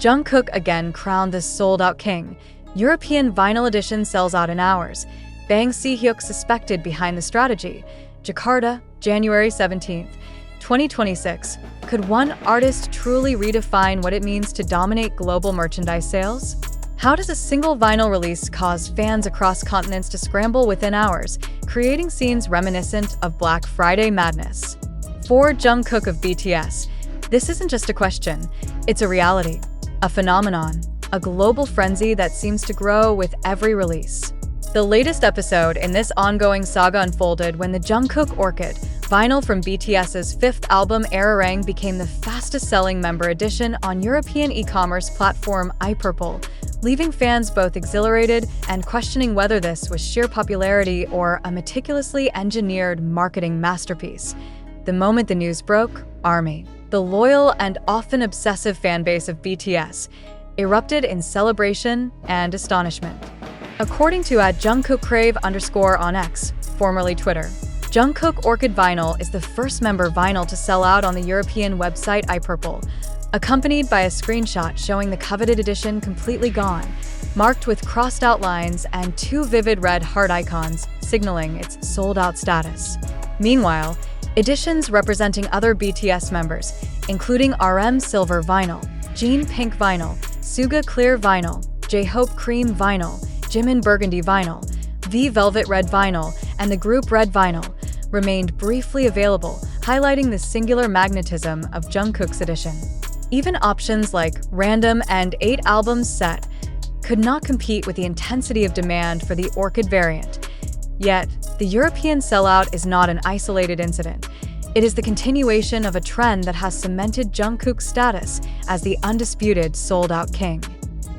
Jungkook again crowned the sold-out king. European vinyl edition sells out in hours. Bang Si-hyuk suspected behind the strategy. Jakarta, January 17, 2026. Could one artist truly redefine what it means to dominate global merchandise sales? How does a single vinyl release cause fans across continents to scramble within hours, creating scenes reminiscent of Black Friday madness? For Jungkook of BTS, this isn't just a question, it's a reality, a phenomenon, a global frenzy that seems to grow with every release. The latest episode in this ongoing saga unfolded when the Jungkook Orchid vinyl from BTS's fifth album Erarang became the fastest-selling member edition on European e-commerce platform iPurple, leaving fans both exhilarated and questioning whether this was sheer popularity or a meticulously engineered marketing masterpiece. The moment the news broke, ARMY, the loyal and often obsessive fanbase of BTS, erupted in celebration and astonishment. According to @JungkookCrave_ on X, formerly Twitter, Jungkook Orchid Vinyl is the first member vinyl to sell out on the European website iPurple, accompanied by a screenshot showing the coveted edition completely gone, marked with crossed-out lines and two vivid red heart icons signaling its sold-out status. Meanwhile, editions representing other BTS members, including RM Silver Vinyl, Jin Pink Vinyl, Suga Clear Vinyl, J-Hope Cream Vinyl, Jimin Burgundy Vinyl, V Velvet Red Vinyl, and the group Red Vinyl, remained briefly available, highlighting the singular magnetism of Jungkook's edition. Even options like random and 8 albums set could not compete with the intensity of demand for the Orchid variant. Yet, the European sellout is not an isolated incident. It is the continuation of a trend that has cemented Jungkook's status as the undisputed sold-out king.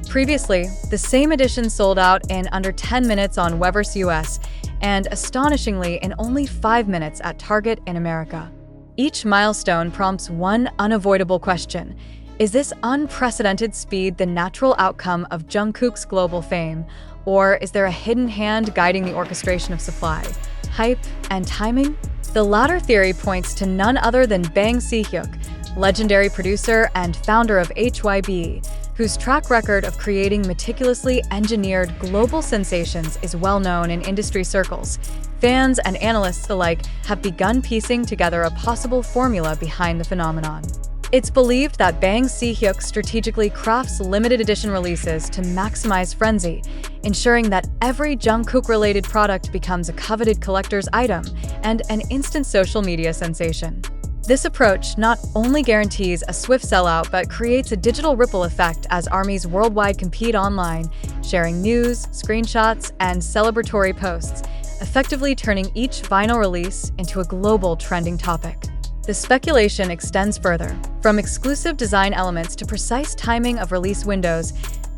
Previously, the same edition sold out in under 10 minutes on Weverse US and astonishingly in only 5 minutes at Target in America. Each milestone prompts one unavoidable question. Is this unprecedented speed the natural outcome of Jungkook's global fame, or is there a hidden hand guiding the orchestration of supply, hype, and timing? The latter theory points to none other than Bang Si-hyuk, legendary producer and founder of HYB, whose track record of creating meticulously engineered global sensations is well known in industry circles. Fans and analysts alike have begun piecing together a possible formula behind the phenomenon. It's believed that Bang Si-hyuk strategically crafts limited edition releases to maximize frenzy, ensuring that every Jungkook-related product becomes a coveted collector's item and an instant social media sensation. This approach not only guarantees a swift sellout but creates a digital ripple effect as armies worldwide compete online, sharing news, screenshots, and celebratory posts, effectively turning each vinyl release into a global trending topic. The speculation extends further. From exclusive design elements to precise timing of release windows,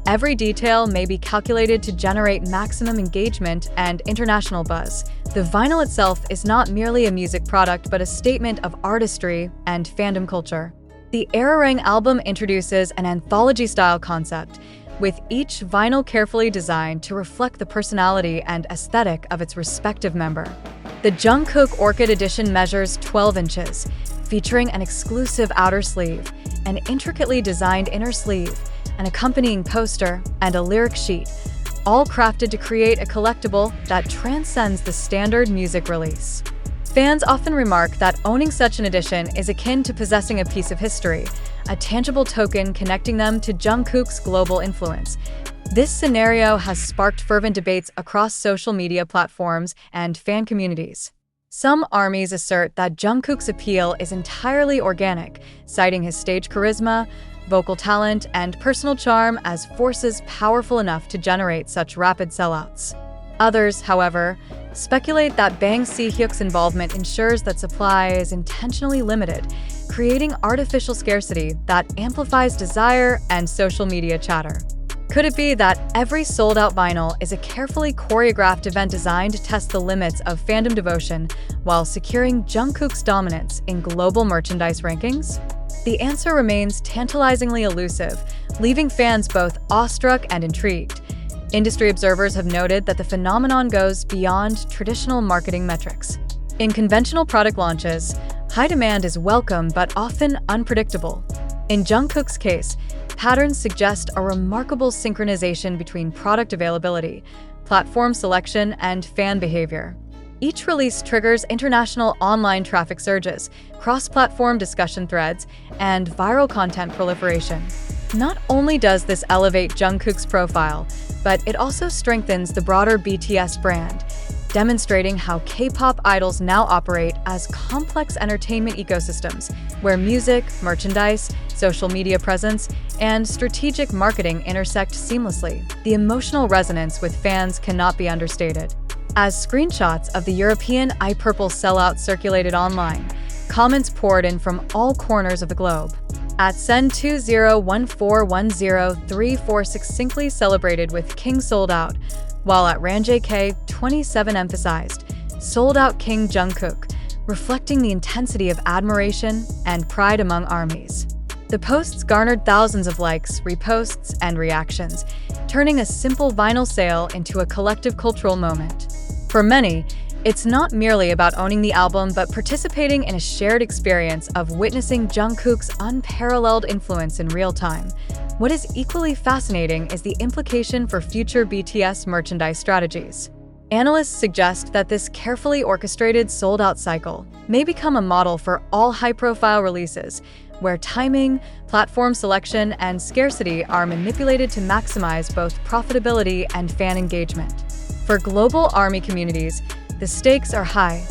every detail may be calculated to generate maximum engagement and international buzz. The vinyl itself is not merely a music product but a statement of artistry and fandom culture. The Erarang album introduces an anthology-style concept, with each vinyl carefully designed to reflect the personality and aesthetic of its respective member. The Jungkook Orchid edition measures 12 inches, featuring an exclusive outer sleeve, an intricately designed inner sleeve, an accompanying poster, and a lyric sheet, all crafted to create a collectible that transcends the standard music release. Fans often remark that owning such an edition is akin to possessing a piece of history, a tangible token connecting them to Jungkook's global influence. This scenario has sparked fervent debates across social media platforms and fan communities. Some armies assert that Jungkook's appeal is entirely organic, citing his stage charisma, vocal talent, and personal charm as forces powerful enough to generate such rapid sellouts. Others, however, speculate that Bang Si-hyuk's involvement ensures that supply is intentionally limited, creating artificial scarcity that amplifies desire and social media chatter. Could it be that every sold-out vinyl is a carefully choreographed event designed to test the limits of fandom devotion while securing Jungkook's dominance in global merchandise rankings? The answer remains tantalizingly elusive, leaving fans both awestruck and intrigued. Industry observers have noted that the phenomenon goes beyond traditional marketing metrics. In conventional product launches, high demand is welcome but often unpredictable. In Jungkook's case, patterns suggest a remarkable synchronization between product availability, platform selection, and fan behavior. Each release triggers international online traffic surges, cross-platform discussion threads, and viral content proliferation. Not only does this elevate Jungkook's profile, but it also strengthens the broader BTS brand, demonstrating how K-pop idols now operate as complex entertainment ecosystems, where music, merchandise, social media presence, and strategic marketing intersect seamlessly. The emotional resonance with fans cannot be understated. As screenshots of the European iPurple sellout circulated online, comments poured in from all corners of the globe. At Sen20141034 succinctly celebrated with King sold out, while at RanJK27 emphasized sold out King Jungkook, reflecting the intensity of admiration and pride among armies. The posts garnered thousands of likes, reposts, and reactions, turning a simple vinyl sale into a collective cultural moment. For many, it's not merely about owning the album but participating in a shared experience of witnessing Jungkook's unparalleled influence in real time. What is equally fascinating is the implication for future BTS merchandise strategies. Analysts suggest that this carefully orchestrated sold-out cycle may become a model for all high-profile releases, where timing, platform selection, and scarcity are manipulated to maximize both profitability and fan engagement. For global ARMY communities, the stakes are high.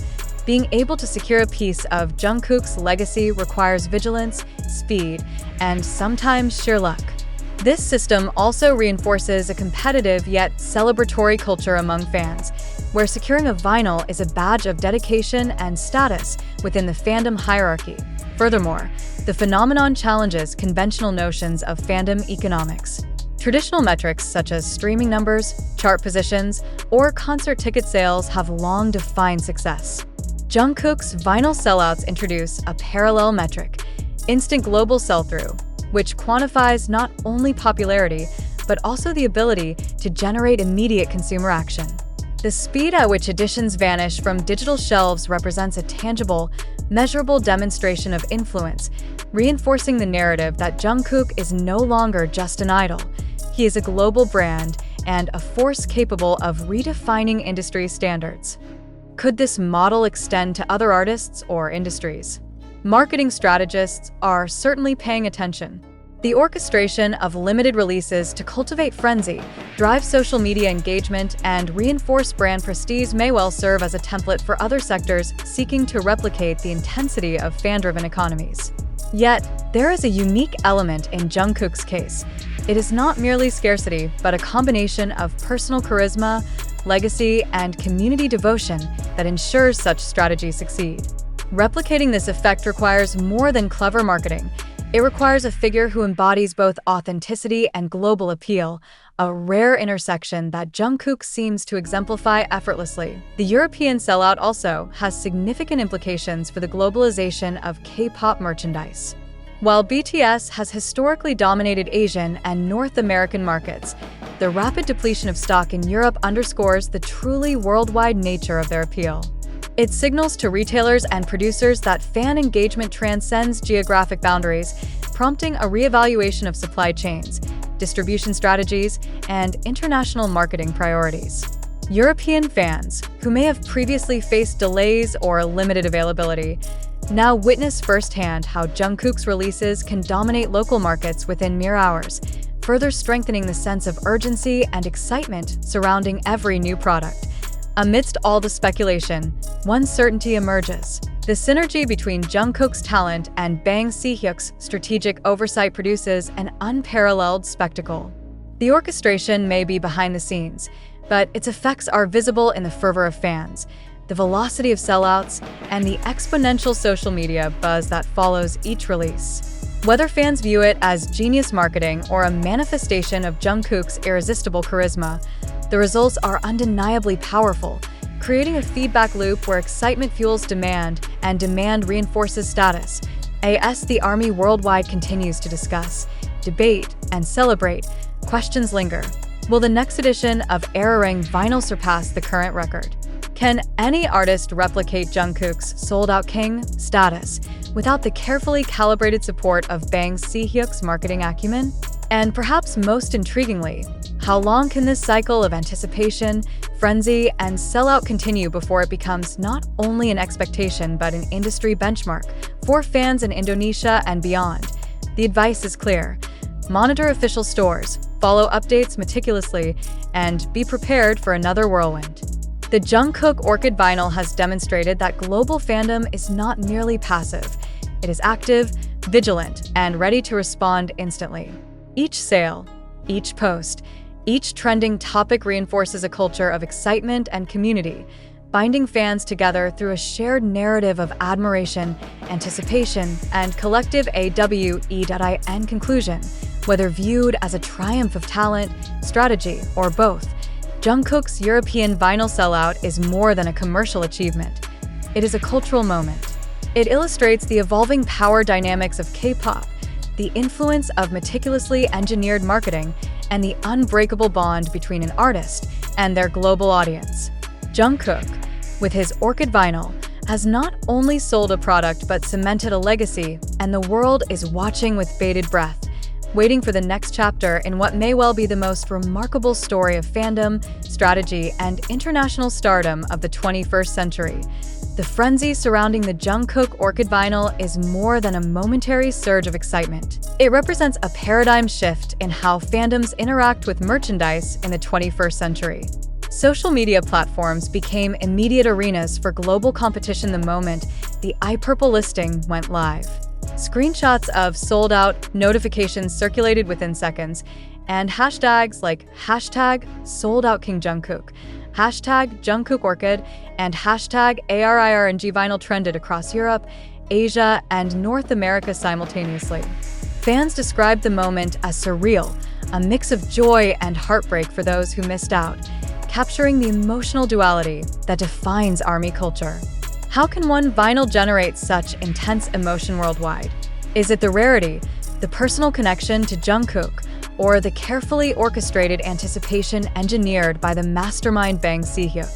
Being able to secure a piece of Jungkook's legacy requires vigilance, speed, and sometimes sheer luck. This system also reinforces a competitive yet celebratory culture among fans, where securing a vinyl is a badge of dedication and status within the fandom hierarchy. Furthermore, the phenomenon challenges conventional notions of fandom economics. Traditional metrics such as streaming numbers, chart positions, or concert ticket sales have long defined success. Jungkook's vinyl sellouts introduce a parallel metric, instant global sell-through, which quantifies not only popularity, but also the ability to generate immediate consumer action. The speed at which editions vanish from digital shelves represents a tangible, measurable demonstration of influence, reinforcing the narrative that Jungkook is no longer just an idol. He is a global brand and a force capable of redefining industry standards. Could this model extend to other artists or industries? Marketing strategists are certainly paying attention. The orchestration of limited releases to cultivate frenzy, drive social media engagement, and reinforce brand prestige may well serve as a template for other sectors seeking to replicate the intensity of fan-driven economies. Yet, there is a unique element in Jungkook's case. It is not merely scarcity, but a combination of personal charisma, legacy, and community devotion that ensures such strategies succeed. Replicating this effect requires more than clever marketing. It requires a figure who embodies both authenticity and global appeal, a rare intersection that Jungkook seems to exemplify effortlessly. The European sellout also has significant implications for the globalization of K-pop merchandise. While BTS has historically dominated Asian and North American markets, the rapid depletion of stock in Europe underscores the truly worldwide nature of their appeal. It signals to retailers and producers that fan engagement transcends geographic boundaries, prompting a reevaluation of supply chains, distribution strategies, and international marketing priorities. European fans, who may have previously faced delays or limited availability, now witness firsthand how Jungkook's releases can dominate local markets within mere hours, further strengthening the sense of urgency and excitement surrounding every new product. Amidst all the speculation, one certainty emerges. The synergy between Jungkook's talent and Bang Si-hyuk's strategic oversight produces an unparalleled spectacle. The orchestration may be behind the scenes, but its effects are visible in the fervor of fans, the velocity of sellouts, and the exponential social media buzz that follows each release. Whether fans view it as genius marketing or a manifestation of Jungkook's irresistible charisma, the results are undeniably powerful, creating a feedback loop where excitement fuels demand and demand reinforces status. As the ARMY worldwide continues to discuss, debate, and celebrate, questions linger. Will the next edition of Era Ring vinyl surpass the current record? Can any artist replicate Jungkook's sold-out king status without the carefully calibrated support of Bang Si-hyuk's marketing acumen? And perhaps most intriguingly, how long can this cycle of anticipation, frenzy, and sellout continue before it becomes not only an expectation but an industry benchmark for fans in Indonesia and beyond? The advice is clear. Monitor official stores, follow updates meticulously, and be prepared for another whirlwind. The Jungkook Orchid vinyl has demonstrated that global fandom is not merely passive. It is active, vigilant, and ready to respond instantly. Each sale, each post, each trending topic reinforces a culture of excitement and community, binding fans together through a shared narrative of admiration, anticipation, and collective AWE.IN conclusion. Whether viewed as a triumph of talent, strategy, or both, Jungkook's European vinyl sellout is more than a commercial achievement. It is a cultural moment. It illustrates the evolving power dynamics of K-pop, the influence of meticulously engineered marketing, and the unbreakable bond between an artist and their global audience. Jungkook, with his Orchid vinyl, has not only sold a product but cemented a legacy, and the world is watching with bated breath, waiting for the next chapter in what may well be the most remarkable story of fandom, strategy, and international stardom of the 21st century. The frenzy surrounding the Jungkook Orchid vinyl is more than a momentary surge of excitement. It represents a paradigm shift in how fandoms interact with merchandise in the 21st century. Social media platforms became immediate arenas for global competition the moment the iPurple listing went live. Screenshots of sold-out notifications circulated within seconds, and hashtags like #SoldOutKingJungkook, #JungkookOrchid, and #ARIRNGvinyl trended across Europe, Asia, and North America simultaneously. Fans described the moment as surreal, a mix of joy and heartbreak for those who missed out, capturing the emotional duality that defines ARMY culture. How can one vinyl generate such intense emotion worldwide? Is it the rarity, the personal connection to Jungkook, or the carefully orchestrated anticipation engineered by the mastermind Bang Si-hyuk?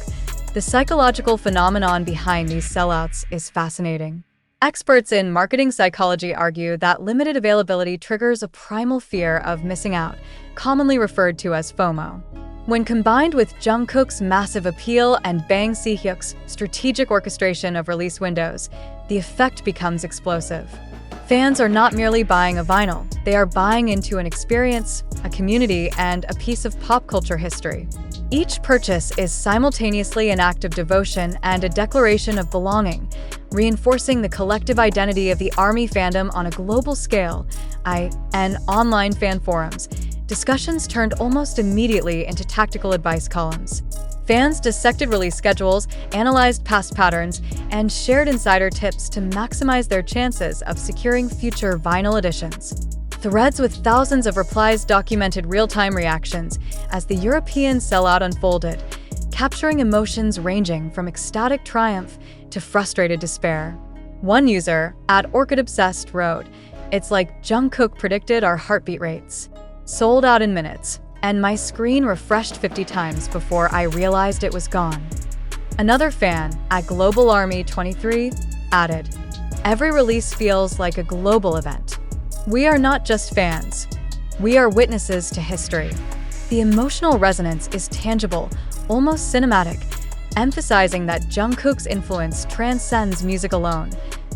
The psychological phenomenon behind these sellouts is fascinating. Experts in marketing psychology argue that limited availability triggers a primal fear of missing out, commonly referred to as FOMO. When combined with Jungkook's massive appeal and Bang Si-hyuk's strategic orchestration of release windows, the effect becomes explosive. Fans are not merely buying a vinyl, they are buying into an experience, a community, and a piece of pop culture history. Each purchase is simultaneously an act of devotion and a declaration of belonging, reinforcing the collective identity of the ARMY fandom on a global scale. In online fan forums, discussions turned almost immediately into tactical advice columns. Fans dissected release schedules, analyzed past patterns, and shared insider tips to maximize their chances of securing future vinyl editions. Threads with thousands of replies documented real-time reactions as the European sellout unfolded, capturing emotions ranging from ecstatic triumph to frustrated despair. One user, @OrchidObsessed, wrote, "It's like Jungkook predicted our heartbeat rates. Sold out in minutes, and my screen refreshed 50 times before I realized it was gone." Another fan, @GlobalArmy23, added, "Every release feels like a global event. We are not just fans. We are witnesses to history." The emotional resonance is tangible, almost cinematic, emphasizing that Jungkook's influence transcends music alone.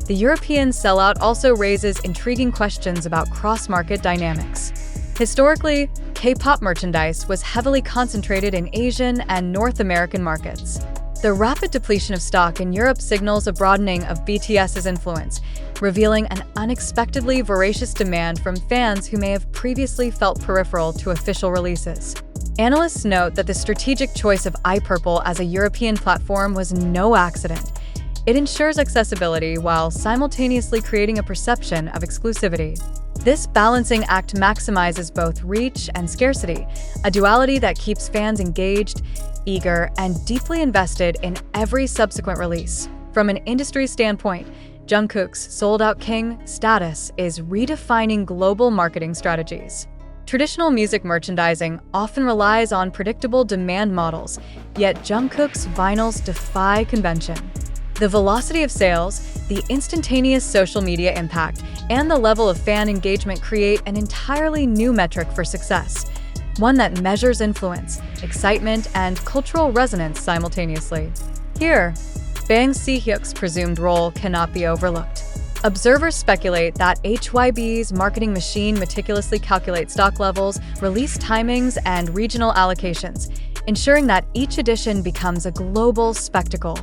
The European sellout also raises intriguing questions about cross-market dynamics. Historically, K-pop merchandise was heavily concentrated in Asian and North American markets. The rapid depletion of stock in Europe signals a broadening of BTS's influence, revealing an unexpectedly voracious demand from fans who may have previously felt peripheral to official releases. Analysts note that the strategic choice of iPurple as a European platform was no accident. It ensures accessibility while simultaneously creating a perception of exclusivity. This balancing act maximizes both reach and scarcity, a duality that keeps fans engaged, eager, and deeply invested in every subsequent release. From an industry standpoint, Jungkook's sold-out king status is redefining global marketing strategies. Traditional music merchandising often relies on predictable demand models, yet Jungkook's vinyls defy convention. The velocity of sales, the instantaneous social media impact, and the level of fan engagement create an entirely new metric for success, one that measures influence, excitement, and cultural resonance simultaneously. Here, Bang Si-hyuk's presumed role cannot be overlooked. Observers speculate that HYB's marketing machine meticulously calculates stock levels, release timings, and regional allocations, ensuring that each edition becomes a global spectacle.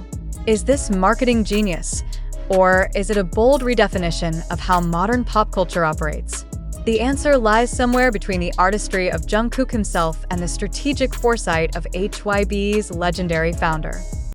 Is this marketing genius, or is it a bold redefinition of how modern pop culture operates? The answer lies somewhere between the artistry of Jungkook himself and the strategic foresight of HYB's legendary founder.